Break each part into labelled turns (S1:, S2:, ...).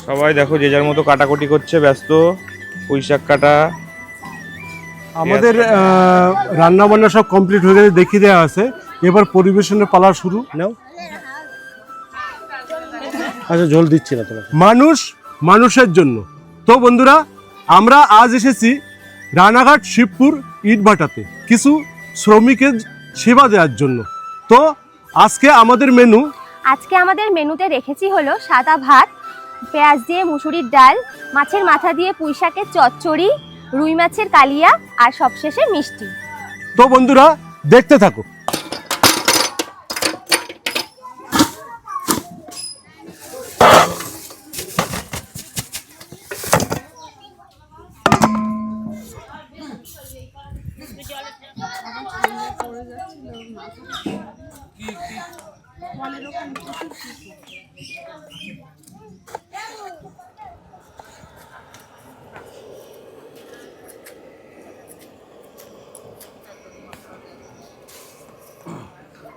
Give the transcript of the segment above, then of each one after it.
S1: সবাই দেখো যে যার মতো কাটাকুটি করছে, ব্যস্ত। পুঁই শাক কাটা।
S2: আমাদের রান্না বান্না সব কমপ্লিট হয়ে গেছে, দেখিয়ে দেওয়া আছে। এবার পরিবেশনের পালা শুরু। নাও, আচ্ছা ঝোল দিচ্ছি না তোমাকে। মানুষ মানুষের জন্য। তো বন্ধুরা, আমরা আজ এসেছি রানাঘাট শিবপুর ইটভাটাতে কিছু শ্রমিকের সেবা দেওয়ার জন্য। তো আজকে আমাদের
S3: মেনুতে রেখেছি হলো সাদা ভাত, পেঁয়াজ দিয়ে মুসুরির ডাল, মাছের মাথা দিয়ে পুঁই শাকের চচ্চড়ি, রুই মাছের কালিয়া আর সবশেষে মিষ্টি।
S2: তো বন্ধুরা দেখতে থাকো।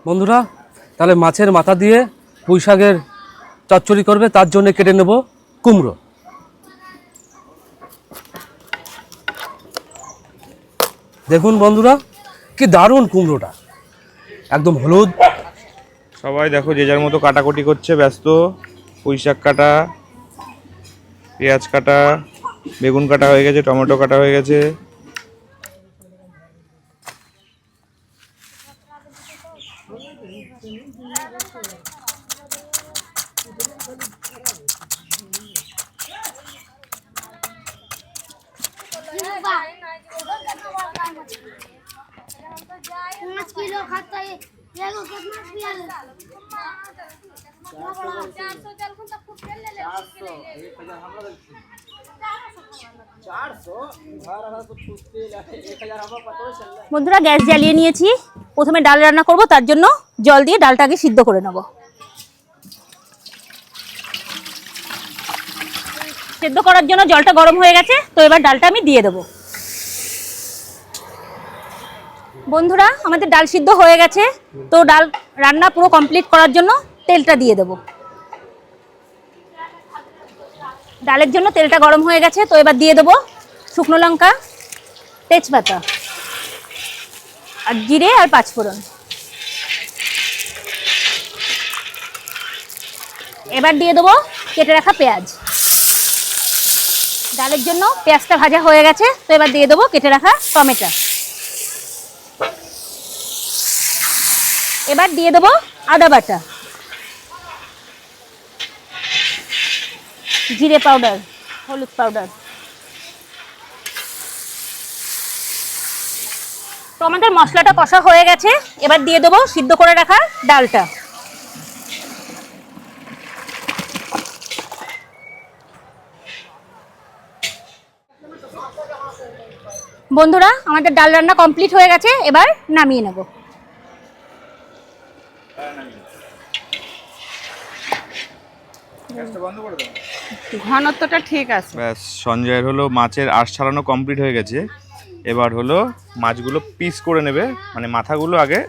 S4: বন্ধুরা, তাহলে মাছের মাথা দিয়ে পুঁই শাকের চচ্চড়ি করবে, তার জন্য কেটে নেব কুমড়ো। দেখুন বন্ধুরা, কি দারুণ কুমড়োটা, একদম হলুদ।
S1: সবাই দেখো যে যার মতো কাটাকুটি করছে, ব্যস্ত। পুঁই শাক কাটা, পেঁয়াজ কাটা, বেগুন কাটা হয়ে গেছে, টমেটো কাটা হয়ে গেছে।
S5: বন্ধুরা, গ্যাস জ্বালিয়ে নিয়েছি। প্রথমে ডাল রান্না করব, তার জন্য জল দিয়ে ডালটাকে সিদ্ধ করে নেব। সিদ্ধ করার জন্য জলটা গরম হয়ে গেছে, তো এবার ডালটা আমি দিয়ে দেব। বন্ধুরা, আমাদের ডাল সিদ্ধ হয়ে গেছে, তো ডাল রান্না পুরো কমপ্লিট করার জন্য তেলটা দিয়ে দেব। ডালের জন্য তেলটা গরম হয়ে গেছে, তো এবার দিয়ে দেব শুকনো লঙ্কা, তেজপাতা আর জিরে আর পাঁচফোড়ন। এবার দিয়ে দেবো কেটে রাখা পেঁয়াজ। ডালের জন্য পেঁয়াজটা ভাজা হয়ে গেছে, তো এবার দিয়ে দেবো কেটে রাখা টমেটো। এবার দিয়ে দেবো আদা বাটা, জিরে পাউডার, হলুদ পাউডার। তো আমাদের মশলাটা কষা হয়ে গেছে, এবার দিয়ে দেবো সিদ্ধ করে রাখা ডালটা। বন্ধুরা, আমাদের ডাল রান্না কমপ্লিট হয়ে গেছে, এবার নামিয়ে নেব।
S6: ঘনত্বটা ঠিক আছে।
S1: ব্যাস, সঞ্জয়ের হলো মাছের আঁশ ছাড়ানো কমপ্লিট হয়ে গেছে। এবার হলো মাছগুলো পিস করে নেবে, মানে মাথাগুলো আগে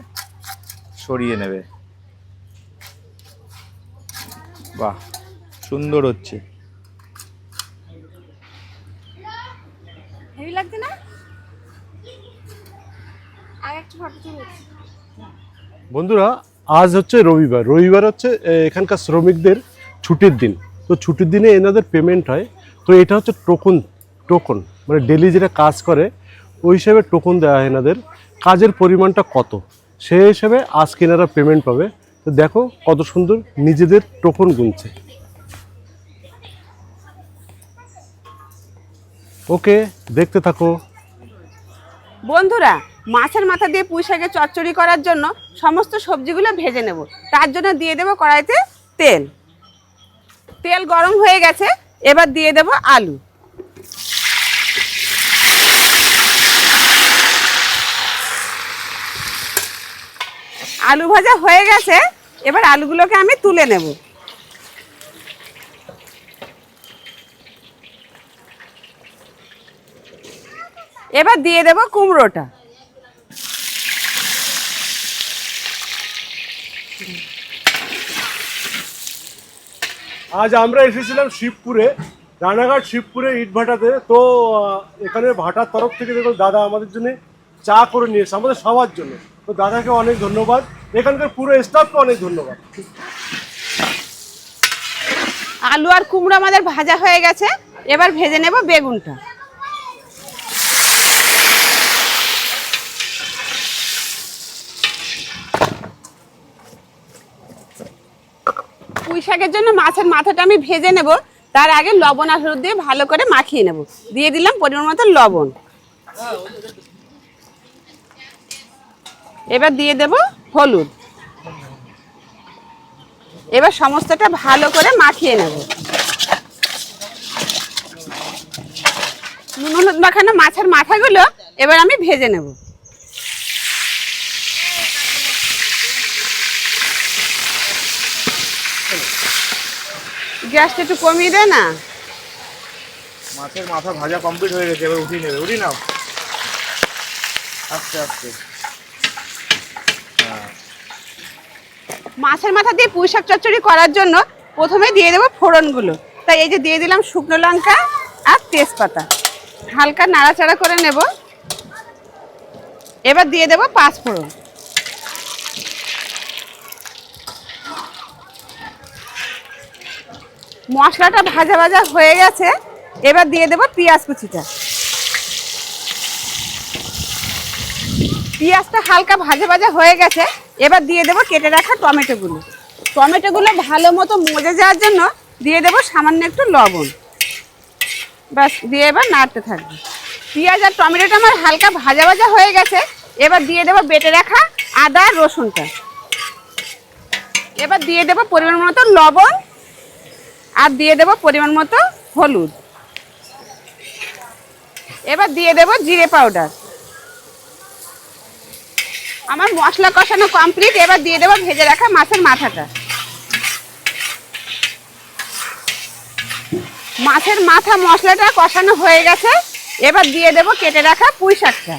S1: সরিয়ে নেবে। বাহ, সুন্দর হচ্ছে।
S3: হেভি লাগছে না? আর একটা ফটো তুলে।
S2: বন্ধুরা, আজ হচ্ছে রবিবার। রবিবার হচ্ছে এখানকার শ্রমিকদের ছুটির দিন। তো ছুটির দিনে এনাদের পেমেন্ট হয়। তো এটা হচ্ছে টোকন মানে ডেলি যেটা কাজ করে ওই হিসেবে টোকন দেওয়া হয় এনাদের। কাজের পরিমাণটা কত সেই হিসেবে আজকে এনারা পেমেন্ট পাবে। তো দেখো কত সুন্দর নিজেদের টোকন গুনছে। ওকে, দেখতে থাকো।
S6: বন্ধুরা, মাছের মাথা দিয়ে পুঁই শাকের চচ্চড়ি করার জন্য সমস্ত সবজিগুলো ভেজে নেব। তার জন্য দিয়ে দেব কড়াইতে তেল। তেল গরম হয়ে গেছে, এবার দিয়ে দেব আলু। আলু ভাজা হয়ে গেছে, এবার আলুগুলোকে আমি তুলে নেব। এবার দিয়ে দেব কুমড়োটা।
S2: আজ আমরা এসেছিলাম শিবপুরে, রানাঘাট শিবপুরে ইটভাটাতে। তো এখানে ভাটার তরফ থেকে দেখুন দাদা আমাদের জন্য চা করে নিয়ে এসে, আমাদের সবার জন্য। তো দাদাকে অনেক ধন্যবাদ, এখানকার পুরো স্টাফকে অনেক ধন্যবাদ।
S6: আলু আর কুমড়ো আমাদের ভাজা হয়ে গেছে, এবার ভেজে নেব বেগুনটা। পুঁই শাকের জন্য মাছের মাথাটা আমি ভেজে নেব, তার আগে লবণ আর হলুদ দিয়ে ভালো করে মাখিয়ে নেব। দিয়ে দিলাম পরিমাণ মতো লবণ। এবার দিয়ে দেব হলুদ। এবার সমস্তটা ভালো করে মাখিয়ে নেব। নুন হলুদ মাখানো মাছের মাথাগুলো এবার আমি ভেজে নেব। গ্যাসটা একটু কমিয়ে দে না।
S1: মাছের মাথা ভাজা কমপ্লিট হয়ে গেছে, এবার উঠিয়ে নেবে। উঠি নাও, আস্তে আস্তে।
S6: মাছের মাথা দিয়ে পুঁই শাক চচ্চড়ি করার জন্য প্রথমে দিয়ে দেবো ফোড়নগুলো। তাই এই যে দিয়ে দিলাম শুকনো লঙ্কা আর তেজপাতা, হালকা নাড়াচাড়া করে নেব। এবার দিয়ে দেবো পাঁচফোড়ন। মশলাটা ভাজা ভাজা হয়ে গেছে, এবার দিয়ে দেবো পেঁয়াজ কুচিটা। পেঁয়াজটা হালকা ভাজা ভাজা হয়ে গেছে, এবার দিয়ে দেবো কেটে রাখা টমেটোগুলো। টমেটোগুলো ভালো মতো মজে যাওয়ার জন্য দিয়ে দেবো সামান্য একটু লবণ। ব্যাস, দিয়ে এবার নাড়তে থাকবে। পেঁয়াজ আর টমেটোটা আমার হালকা ভাজা ভাজা হয়ে গেছে, এবার দিয়ে দেবো বেটে রাখা আদা আর রসুনটা। এবার দিয়ে দেবো পরিমাণ মতো লবণ আর দিয়ে দেবো পরিমাণ মতো হলুদ। এবার দিয়ে দেবো জিরে পাউডার। আমার মশলা কষানো কমপ্লিট, এবার দিয়ে দেবো ভেজে রাখা মাছের মাথাটা। মাছের মাথা মশলাটা কষানো হয়ে গেছে, এবার দিয়ে দেবো কেটে রাখা পুঁই শাকটা।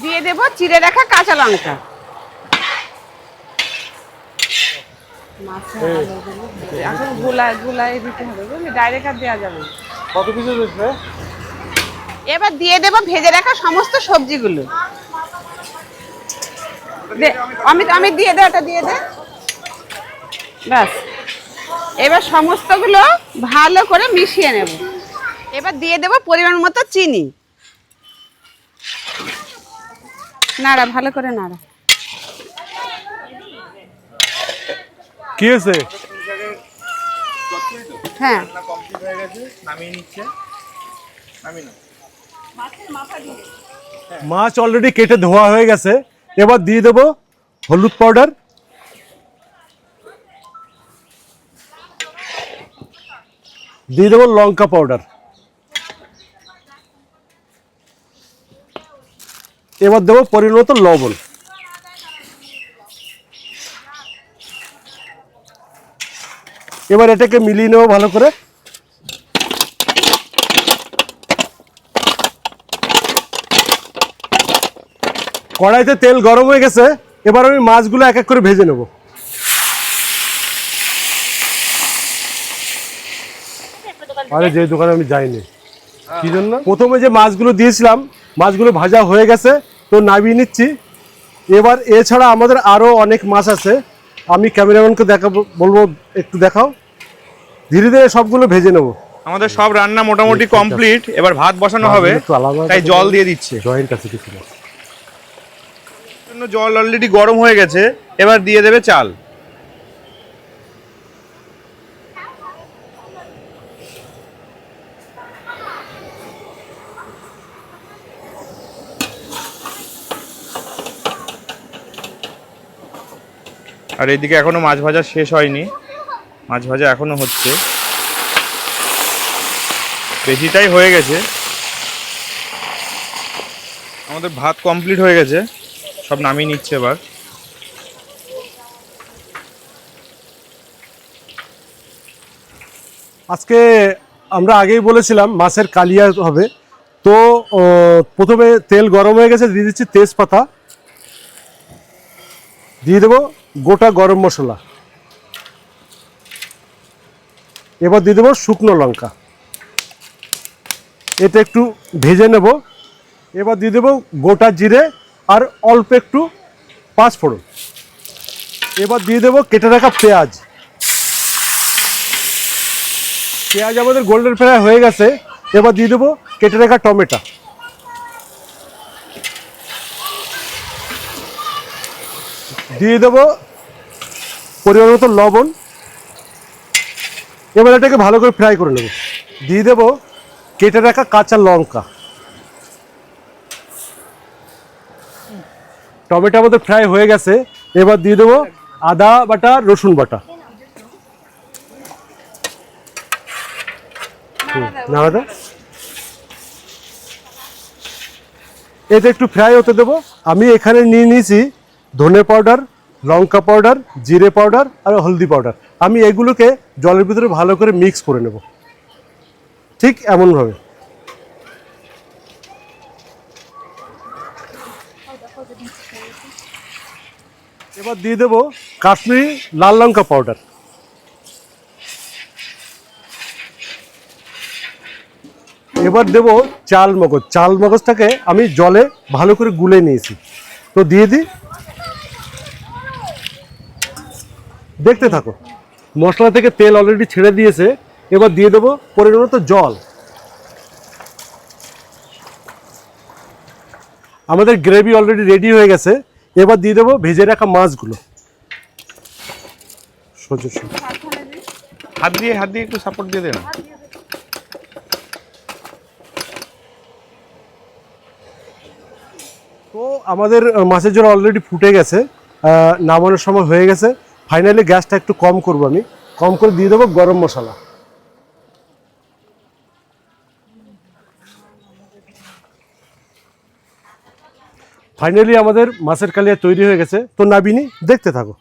S6: দিয়ে দেবো চিড়ে রাখা কাঁচা লঙ্কা। এখন গুলায় দিতে হবে, বুঝলি, ডাইরেক্ট আর দেওয়া যাবে।
S2: কত কিছু রয়েছে।
S6: এবার দিয়ে দেবো ভেজে রাখা সমস্ত সবজিগুলো। আমি দিয়ে দে, ওটা দিয়ে দে। ব্যাস, এবার সমস্তগুলো ভালো করে মিশিয়ে নেব। এবার দিয়ে দেবো পরিমাণ মতো চিনি। নাড়া, ভালো করে নাড়া।
S2: কি হয়েছে?
S6: হ্যাঁ,
S1: কমপ্লিট হয়ে গেছে, নামিয়ে নিচ্ছে। নামিয়ে নাও।
S2: মাছ অলরেডি কেটে ধোয়া হয়ে গেছে, এবার দিয়ে দেবো হলুদ পাউডার, দিয়ে দেবো লঙ্কা পাউডার, এবার দেবো পরিমাণ মতো লবণ। এবার এটাকে মিলিয়ে নেবো ভালো করে। কড়াইতে তেল গরম হয়ে গেছে, এবার আমি মাছগুলো এক এক করে ভেজে নেব। আরে যে দোকানে আমি যাইনি, কি জন্য? প্রথমে যে মাছগুলো দিয়েছিলাম, মাছগুলো ভাজা হয়ে গেছে, তো নামিয়ে নিচ্ছি। এবার এছাড়া আমাদের আরও অনেক মাছ আছে, আমি ক্যামেরাম্যানকে দেখাবো, বলবো একটু দেখাও। ধীরে ধীরে সবগুলো ভেজে নেব।
S1: আমাদের সব রান্না মোটামুটি কমপ্লিট, এবার ভাত বসানো হবে, তাই জল দিয়ে দিচ্ছে।
S2: জয়ের কাছে কিছু না,
S1: জন্য জল অলরেডি গরম হয়ে গেছে, এবার দিয়ে দেবে চাল। আর এইদিকে এখনো মাছ ভাজা শেষ হয়নি, মাছ ভাজা এখনো হচ্ছে, বেশিটাই হয়ে গেছে। আমাদের ভাত কমপ্লিট হয়ে গেছে, সব নামিয়ে নিচ্ছে এবার।
S2: আজকে আমরা আগেই বলেছিলাম মাছের কালিয়া হবে, তো প্রথমে তেল গরম হয়ে গেছে, দিয়ে দিচ্ছি তেজপাতা, দিয়ে দেবো গোটা গরম মশলা, এবার দিয়ে দেবো শুকনো লঙ্কা, এটা একটু ভেজে নেব। এবার দিয়ে দেবো গোটা জিরে আর অল্প একটু পাঁচফোড়ন। এবার দিয়ে দেবো কেটে রাখা পেঁয়াজ। পেঁয়াজ আমাদের গোল্ডেন ফ্রাই হয়ে গেছে। এবার দিয়ে দেবো কেটে রাখা টমেটো, দিয়ে দেবো পরিমাণ মতো লবণ। এবার এটাকে ভালো করে ফ্রাই করে নেব। দিয়ে দেবো কেটে রাখা কাঁচা লঙ্কা। টমেটো আমাদের ফ্রাই হয়ে গেছে। এবার দিয়ে দেবো আদা বাটা রসুন বাটা। নাড়া, এটা একটু ফ্রাই হতে দেবো। আমি এখানে নিয়ে নিয়েছি ধনে পাউডার, লঙ্কা পাউডার, জিরে পাউডার আর হলদি পাউডার। আমি এগুলোকে জলের ভিতরে ভালো করে মিক্স করে নেব, ঠিক এমনভাবে। এবার দিয়ে দেবো কাশ্মীরি লাল লঙ্কা পাউডার। এবার দেবো চাল মগজ। চাল মগজটাকে আমি জলে ভালো করে গুলে নিয়েছি, তো দিয়ে দিই। দেখতে থাকো, মশলা থেকে তেল অলরেডি ছেড়ে দিয়েছে। এবার দিয়ে দেবো পরিমাণ মতো জল। আমাদের গ্রেভি অলরেডি রেডি হয়ে গেছে। এবার দিয়ে দেবো ভেজে রাখা মাছগুলো।
S1: হাত দিয়ে একটু সাপোর্ট দিয়ে দেন।
S2: তো আমাদের মাছের ঝোল অলরেডি ফুটে গেছে, নামানোর সময় হয়ে গেছে। ফাইনালি গ্যাসটা একটু কম করব, আমি কম করে দিয়ে দেবো গরম মশলা। ফাইনালি আমাদের মাছের কালিয়া তৈরি হয়ে গেছে। তো নাবিনি, দেখতে থাকো।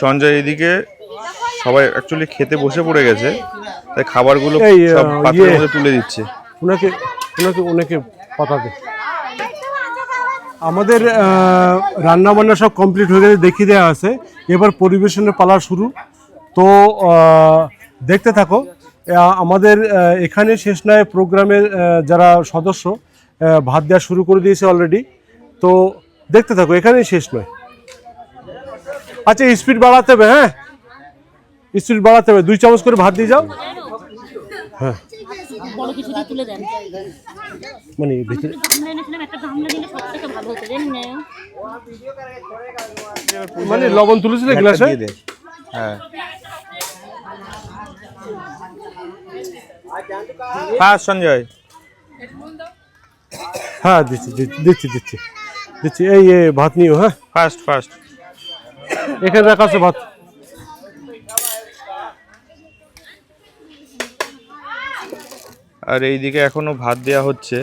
S1: সঞ্জয় এদিকে সবাই অ্যাকচুয়ালি খেতে বসে পড়ে গেছে, তাই খাবারগুলো
S2: এই,
S1: সব পাত্রের মধ্যে তুলে দিচ্ছে।
S2: ওনাকে পাঠাবে। আমাদের রান্না বান্না সব কমপ্লিট হয়ে গেছে, দেখিয়ে দেওয়া আছে। এবার পরিবেশনের পালা শুরু। তো দেখতে থাকো। আমাদের এখানে শেষ নয়, প্রোগ্রামের যারা সদস্য ভাত দেওয়া শুরু করে দিয়েছে অলরেডি। তো দেখতে থাকো, এখানেই শেষ নয়। আচ্ছা, স্পিড বাড়াতে হবে। হ্যাঁ, স্পিড বাড়াতে হবে। 2 চামচ করে ভাত দিয়ে যাও। হ্যাঁ,
S5: বড় কিছু দিয়ে তুলে দেন।
S2: মানে ভিতরে
S5: একটা গামলা দিলে সবথেকে ভালো হতো, জানেন না?
S2: মানে লবণ তুলেছিলে গ্লাসে।
S1: হ্যাঁ, ফার্স্ট সঞ্জয়।
S2: হ্যাঁ, দিচ্ছি। এই ভাত নিও। হ্যাঁ,
S1: ফার্স্ট
S2: এখানে রাখা আছে ভাত।
S1: আর এইদিকে এখনো ভাত দেওয়া হচ্ছে।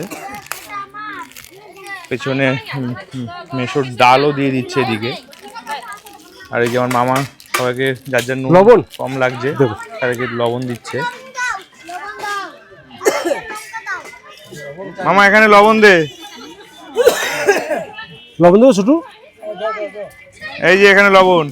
S1: পেছনে মেশোর ডালও দিয়ে দিচ্ছে এদিকে। আর এই যে আমার মামা সবাইকে যার যার নুন
S2: লবণ
S1: কম লাগছে তাদেরকে লবণ দিচ্ছে। মামা এখানে লবণ দে।
S2: লবণ দেবো ছোটু?
S1: এই যে এখানে লবণ।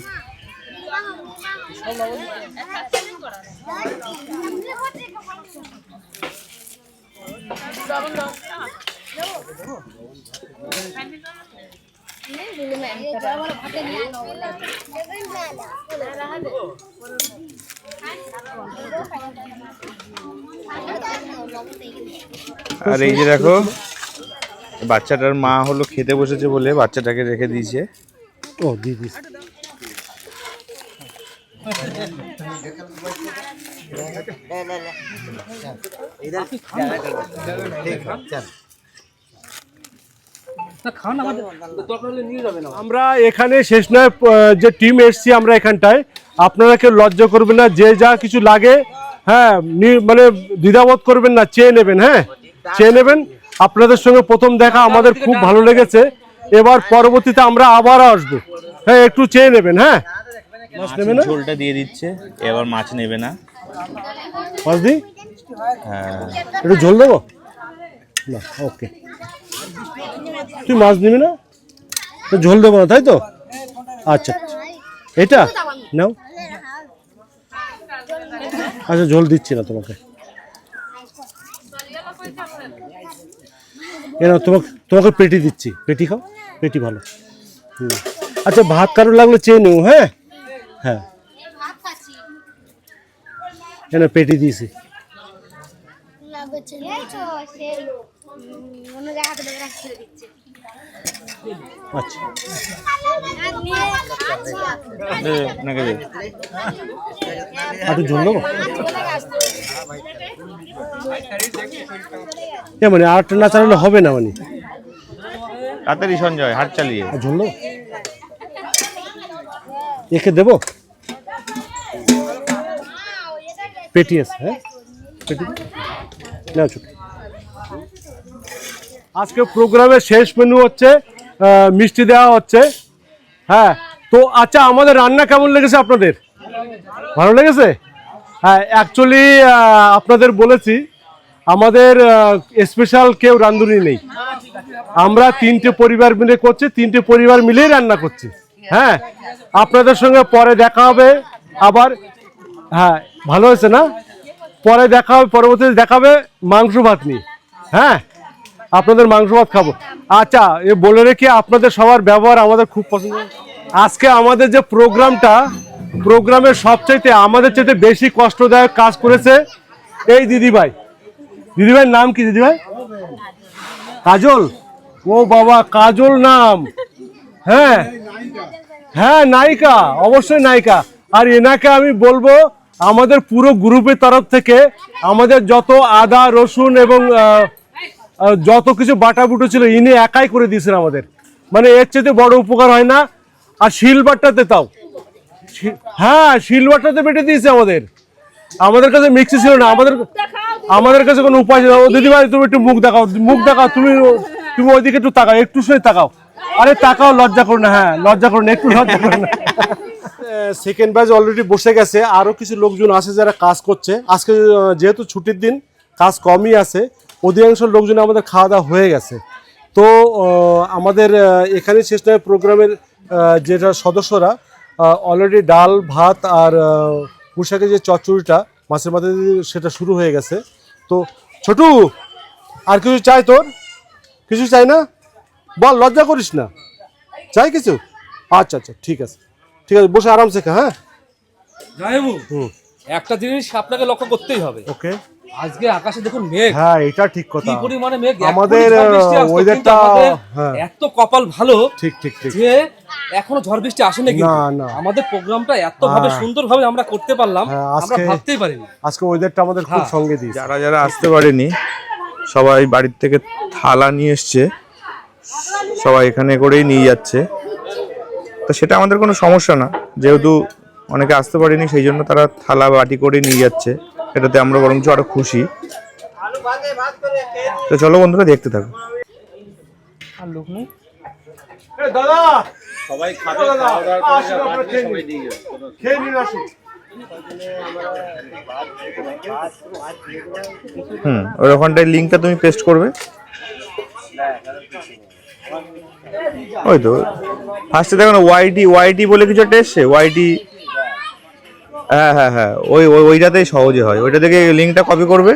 S1: আর এই যে দেখো, বাচ্চাটার মা হলো খেতে বসেছে বলে বাচ্চাটাকে রেখে দিয়েছে।
S2: ও দিদি, আমরা এখানে শেষ নয়, যে টিম এসছি আমরা এখানটায়, আপনারা কেউ লজ্জা করবেন না। যে যা কিছু লাগে, হ্যাঁ, মানে দ্বিধাবোধ করবেন না, চেয়ে নেবেন। হ্যাঁ, চেয়ে নেবেন। আপনাদের সঙ্গে প্রথম দেখা, আমাদের খুব ভালো লেগেছে। এবার পরবর্তীতে আমরা আবার আসবো। হ্যাঁ একটু চেয়ে নেবেন। হ্যাঁ মাছ নেবে না,
S1: ঝোলটা দিয়ে দিচ্ছে, এবার মাছ নেবে না।
S2: মাছ দিই,
S1: হ্যাঁ
S2: একটু ঝোল দেবো না, ওকে। তুই মাছ নিবি না, তো ঝোল দেবো না তাই তো? আচ্ছা এটা নাও, আচ্ছা ঝোল দিচ্ছি না তোমাকে, তোমাকে পেটি দিচ্ছি, পেটি খাও, পেটি ভালো। আচ্ছা ভাত কারোর লাগলে চেয়ে নেও। হ্যাঁ হ্যাঁ এনে পেটি দিয়েছি। আচ্ছা
S1: নাকি দে।
S2: একটু ঝোল দেবো, মানে আটটা না চালালে হবে না, মানে
S1: তাড়াতাড়ি সঞ্জয়, হাট চালিয়ে।
S2: আর ঝোল দেবো, একে দেবো, পেটি আছে। হ্যাঁ পেটি না ছোট। আজকে প্রোগ্রামের শেষ মেনু হচ্ছে মিষ্টি দেওয়া হচ্ছে। হ্যাঁ তো আচ্ছা, আমাদের রান্না কেমন লেগেছে আপনাদের? ভালো লেগেছে? হ্যাঁ অ্যাকচুয়ালি আপনাদের বলেছি আমাদের স্পেশাল কেউ রাঁধুনি নেই, আমরা 3টে পরিবার মিলে করছি, 3টে পরিবার মিলেই রান্না করছি। হ্যাঁ আপনাদের সঙ্গে পরে দেখা হবে আবার। হ্যাঁ ভালো হয়েছে না? পরে দেখা হবে, পরবর্তীতে দেখা হবে মাংস ভাত নিয়ে। হ্যাঁ আপনাদের মাংস ভাত খাবো। আচ্ছা এ বলে রেখে আপনাদের সবার ব্যবহার আমাদের খুব পছন্দ। আজকে আমাদের যে প্রোগ্রামের সবচাইতে আমাদের চাইতে বেশি কষ্টদায়ক কাজ করেছে এই দিদিভাই। দিদিভাইয়ের নাম কি দিদিভাই? কাজল। ও বাবা, কাজল নাম। হ্যাঁ হ্যাঁ নায়িকা, অবশ্যই নায়িকা। আর এনাকে আমি বলবো আমাদের পুরো গ্রুপের তরফ থেকে আমাদের যত আদা রসুন এবং যত কিছু বাটাবুটো ছিল ইনি একাই করে দিয়েছেন আমাদের, মানে এর চেয়ে বড় উপকার হয় না। আর শিলবাটাতে তাও, হ্যাঁ শিলবাটাতে বেটে দিয়েছে আমাদের কাছে মিক্সি ছিল না, আমাদের কাছে কোনো উপায় ছিল না। ও দিদিভাই তুমি একটু মুখ দেখাও, তুমি ওইদিকে একটু তাকাও, একটু সঙ্গে তাকাও। আরে তাকাও, লজ্জা করো না। হ্যাঁ লজ্জা করো না, একটু লজ্জা করো না। সেকেন্ড ব্যাচ অলরেডি বসে গেছে, আরো কিছু লোকজন আছে যারা কাজ করছে। আজকে যেহেতু ছুটির দিন, কাজ কমই আছে, অধিকাংশ লোকজন আমাদের খাওয়া দাওয়া হয়ে গেছে। তো আমাদের এখানে শেষ নয়, প্রোগ্রামের যেটা সদস্যরা অলরেডি ডাল ভাত আর পুঁইশাকের যে চচ্চড়িটা মাছের মাথা দিয়ে সেটা শুরু হয়ে গেছে। তো ছোটু আর কিছু চাই? তোর কিছু চাই না? বল, লজ্জা করিস না, চাই কিছু? আচ্ছা আচ্ছা ঠিক আছে, ঠিক আছে, বসে আরামসে খা। হ্যাঁ
S4: জামাইবাবু, একটা জিনিস আপনাকে লক্ষ্য করতেই হবে।
S2: ওকে।
S4: আজকে আকাশে দেখুন মেঘ।
S2: হ্যাঁ এটা ঠিক কথা,
S4: কি পরিমাণে মেঘ।
S2: আমাদের ওয়েদারটা
S4: এত কপাল ভালো,
S2: ঠিক ঠিক ঠিক,
S4: যে এখনো ঝড় বৃষ্টি আসেনি, কিন্তু আমাদের প্রোগ্রামটা এত ভাবে সুন্দরভাবে আমরা করতে পারলাম, আমরা ভাবতেই পারিনি।
S2: আজকে ওয়েদারটা আমাদের খুব সঙ্গে দিয়েছে।
S1: যারা যারা আসতে পারেনি সবাই বাড়ির থেকে থালা নিয়ে এসছে, সবাই এখানে করেই নিয়ে যাচ্ছে। তো সেটা আমাদের কোনো সমস্যা না, যেহেতু অনেকে আসতে পারেনি সেই জন্য তারা থালা বাটি করে নিয়ে যাচ্ছে, এটাতে আমরা বরঞ্চ আরো খুশি। তো চলো বন্ধুরা, দেখতে থাকো। আর লোক নেই
S2: দাদা, সবাই খাবে, খাওয়া দাওয়া করে সবাই দিয়ে যাবে, খেয়ে নিন আসুন।
S1: ওই ওখানটায় লিঙ্কটা তুমি পেস্ট করবে। ওই তো ফার্স্টে দেখো না, ওয়াইটি বলে কিছু একটা এসছে, ওয়াইটি। হ্যাঁ হ্যাঁ হ্যাঁ, ওইটাতেই সহজে হয়, ওইটা থেকে লিঙ্কটা কপি করবে।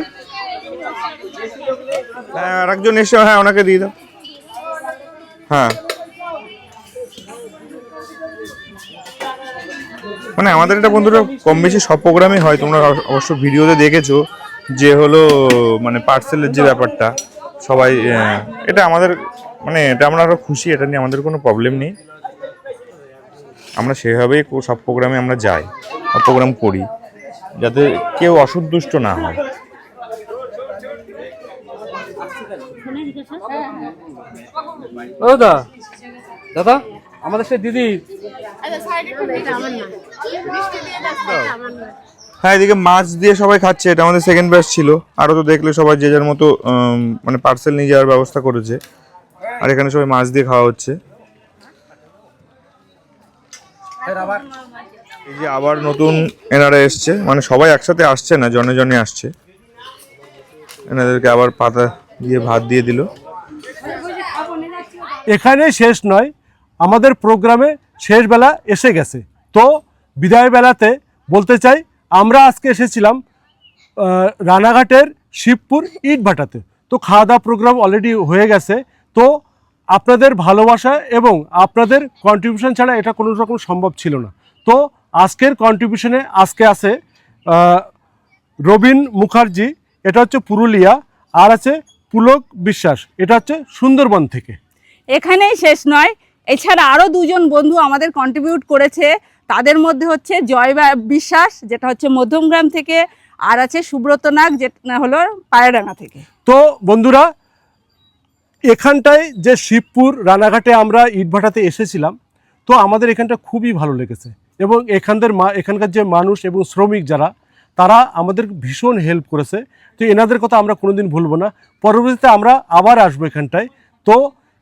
S1: হ্যাঁ আরেকজন এসে, হ্যাঁ ওনাকে দিয়ে দাও। হ্যাঁ মানে আমাদের এটা বন্ধুরা কম বেশি সব প্রোগ্রামই হয়, তোমরা অবশ্য ভিডিওতে দেখেছো যে হলো মানে পার্সেলের যে ব্যাপারটা সবাই, এটা আমাদের মানে এটা আমরা আরো খুশি, এটা নিয়ে আমাদের কোনো প্রবলেম নেই। আমরা সেভাবেই সব প্রোগ্রামে আমরা যাই, প্রোগ্রাম করি, যাতে কেউ অসন্তুষ্ট না হয়।
S4: দাদা দাদা, আমাদের সেই দিদি।
S1: হ্যাঁ এদিকে মাছ দিয়ে সবাই খাচ্ছে, এটা আমাদের সেকেন্ড ব্যাচ ছিল। আরো তো দেখলে সবাই যে যার মতো মানে পার্সেল নিয়ে যাওয়ার ব্যবস্থা করেছে, আর এখানে সবাই মাছ দিয়ে খাওয়া হচ্ছে। এই যে আবার নতুন এনারা এসছে, মানে সবাই একসাথে আসছে না, জনে জনে আসছে। এনাদেরকে আবার পাতা দিয়ে ভাত দিয়ে দিল।
S2: এখানে শেষ নয়, আমাদের প্রোগ্রামে শেষ বেলা এসে গেছে। তো বিদায় বেলাতে বলতে চাই, আমরা আজকে এসেছিলাম রানাঘাটের শিবপুর ইটভাটাতে। তো খাওয়া দাওয়া প্রোগ্রাম অলরেডি হয়ে গেছে। তো আপনাদের ভালোবাসা এবং আপনাদের কন্ট্রিবিউশন ছাড়া এটা কোনো রকম সম্ভব ছিল না। তো আজকের কন্ট্রিবিউশনে আজকে আছে রবিন মুখার্জি, এটা হচ্ছে পুরুলিয়া, আর আছে পুলক বিশ্বাস, এটা হচ্ছে সুন্দরবন থেকে।
S6: এখানেই শেষ নয়, এছাড়া আরও দুজন বন্ধু আমাদের কন্ট্রিবিউট করেছে। তাদের মধ্যে হচ্ছে জয় বিশ্বাস, যেটা হচ্ছে মধ্যমগ্রাম থেকে, আর আছে সুব্রত নাগ, যেটা হলো পায়রাডাঙ্গা থেকে।
S2: তো বন্ধুরা, এখানটায় যে শিবপুর রানাঘাটে আমরা ইটভাটাতে এসেছিলাম, তো আমাদের এখানটা খুবই ভালো লেগেছে। এবং এখানকার যে মানুষ এবং শ্রমিক যারা, তারা আমাদের ভীষণ হেল্প করেছে। তো এনাদের কথা আমরা কোনোদিন ভুলবো না। পরবর্তীতে আমরা আবার আসবো এখানটায়। তো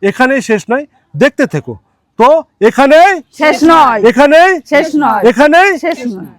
S2: এখানেই শেষ নয়, দেখতে থেকো। তো এখানেই
S6: শেষ নয়,
S2: এখানেই
S6: শেষ নয়,
S2: এখানেই
S6: শেষ নয়।